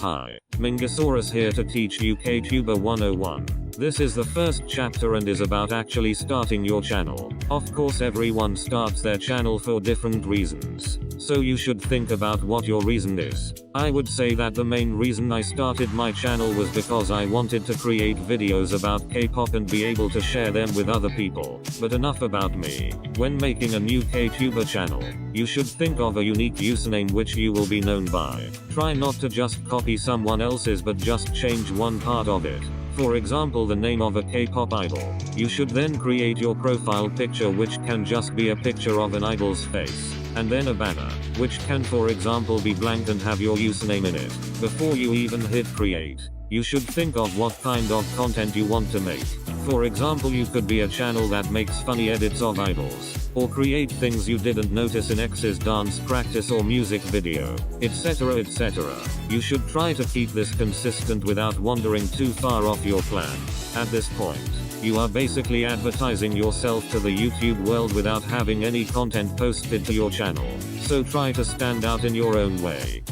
Hi, Mingosaurus here to teach you ktuber 101. This is the first chapter and is about actually starting your channel. Of course everyone starts their channel for different reasons, so you should think about what your reason is. I would say that the main reason I started my channel was because I wanted to create videos about K-pop and be able to share them with other people. But enough about me. When making a new ktuber channel, you should think of a unique username which you will be known by. Try not to just copy someone else's but just change one part of it. For example, the name of a K-pop idol. You should then create your profile picture, which can just be a picture of an idol's face, and then a banner, which can for example be blank and have your username in it. Before you even hit create, you should think of what kind of content you want to make. For example, you could be a channel that makes funny edits of idols, or create things you didn't notice in X's dance practice or music video, etc, etc. You should try to keep this consistent without wandering too far off your plan. At this point, you are basically advertising yourself to the YouTube world without having any content posted to your channel, so try to stand out in your own way.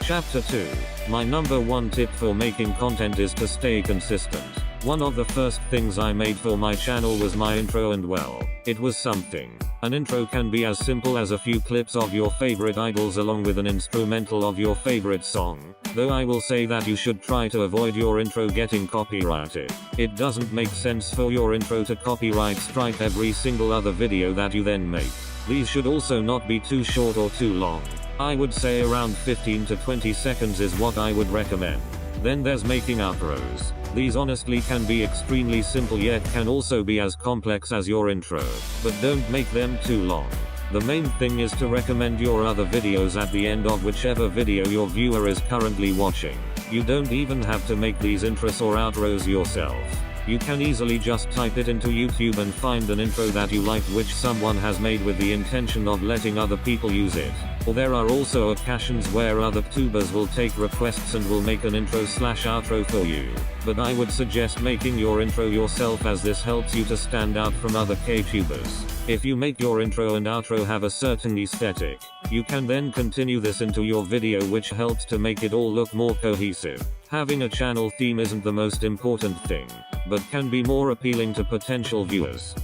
Chapter 2. My number one tip for making content is to stay consistent. One of the first things I made for my channel was my intro, and well, it was something. An intro can be as simple as a few clips of your favorite idols along with an instrumental of your favorite song, though I will say that you should try to avoid your intro getting copyrighted. It doesn't make sense for your intro to copyright strike every single other video that you then make. These should also not be too short or too long. I would say around 15 to 20 seconds is what I would recommend. Then there's making outros. These honestly can be extremely simple yet can also be as complex as your intro, but don't make them too long. The main thing is to recommend your other videos at the end of whichever video your viewer is currently watching. You don't even have to make these intros or outros yourself. You can easily just type it into YouTube and find an intro that you like which someone has made with the intention of letting other people use it. Or there are also occasions where other tubers will take requests and will make an intro/outro for you. But I would suggest making your intro yourself, as this helps you to stand out from other K-tubers. If you make your intro and outro have a certain aesthetic, you can then continue this into your video, which helps to make it all look more cohesive. Having a channel theme isn't the most important thing, but can be more appealing to potential viewers.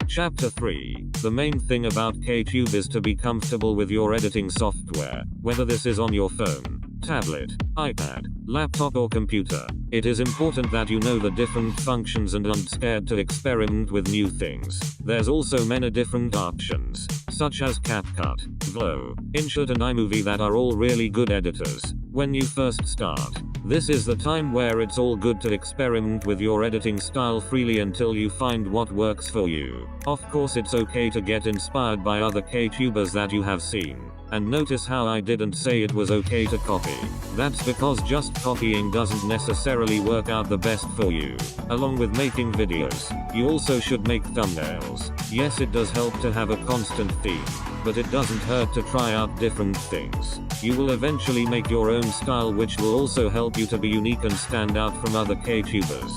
Chapter 3. The main thing about Ktube is to be comfortable with your editing software, whether this is on your phone, tablet, iPad, laptop or computer. It is important that you know the different functions and aren't scared to experiment with new things. There's also many different options, such as CapCut, Flow, inshot and iMovie, that are all really good editors. When you first start, this is the time where it's all good to experiment with your editing style freely until you find what works for you. Of course, it's okay to get inspired by other Ktubers that you have seen. And notice how I didn't say it was okay to copy. That's because just copying doesn't necessarily work out the best for you. Along with making videos, you also should make thumbnails. Yes, it does help to have a constant theme, but it doesn't hurt to try out different things. You will eventually make your own style, which will also help you to be unique and stand out from other Ktubers.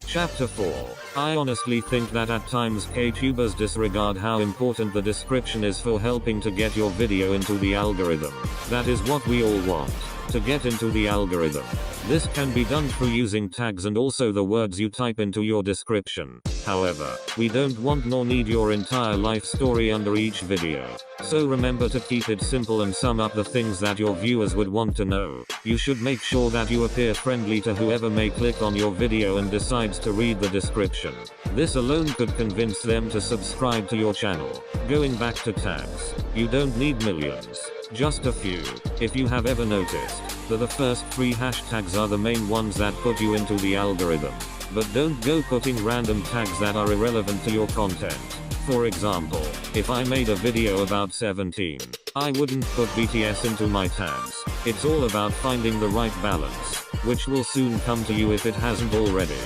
Chapter 4. I honestly think that at times Ktubers disregard how important the description is for helping to get your video into the algorithm. That is what we all want, to get into the algorithm. This can be done through using tags and also the words you type into your description. However, we don't want nor need your entire life story under each video. So remember to keep it simple and sum up the things that your viewers would want to know. You should make sure that you appear friendly to whoever may click on your video and decides to read the description. This alone could convince them to subscribe to your channel. Going back to tags, you don't need millions. Just a few. If you have ever noticed that the first 3 hashtags are the main ones that put you into the algorithm. But don't go putting random tags that are irrelevant to your content. For example, if I made a video about 17, I wouldn't put BTS into my tags. It's all about finding the right balance, which will soon come to you if it hasn't already.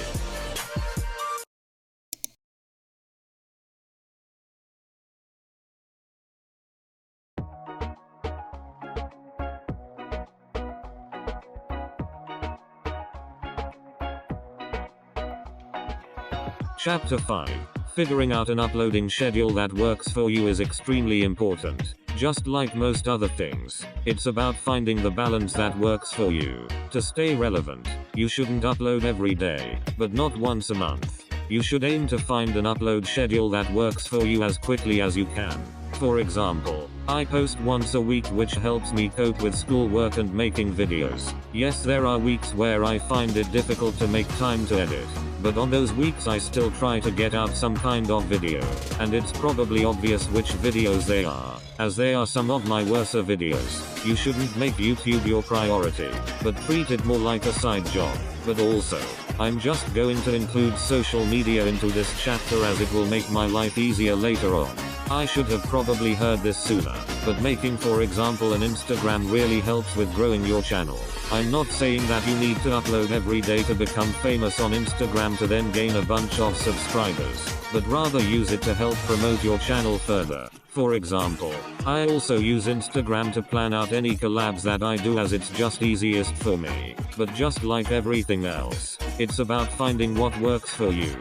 Chapter 5. Figuring out an uploading schedule that works for you is extremely important. Just like most other things, it's about finding the balance that works for you. To stay relevant, you shouldn't upload every day, but not once a month. You should aim to find an upload schedule that works for you as quickly as you can. For example, I post once a week, which helps me cope with schoolwork and making videos. Yes, there are weeks where I find it difficult to make time to edit, but on those weeks I still try to get out some kind of video, and it's probably obvious which videos they are, as they are some of my worser videos. You shouldn't make YouTube your priority, but treat it more like a side job. But also, I'm just going to include social media into this chapter as it will make my life easier later on. I should have probably heard this sooner, but making, for example, an Instagram really helps with growing your channel. I'm not saying that you need to upload every day to become famous on Instagram to then gain a bunch of subscribers, but rather use it to help promote your channel further. For example, I also use Instagram to plan out any collabs that I do, as it's just easiest for me. But just like everything else, it's about finding what works for you.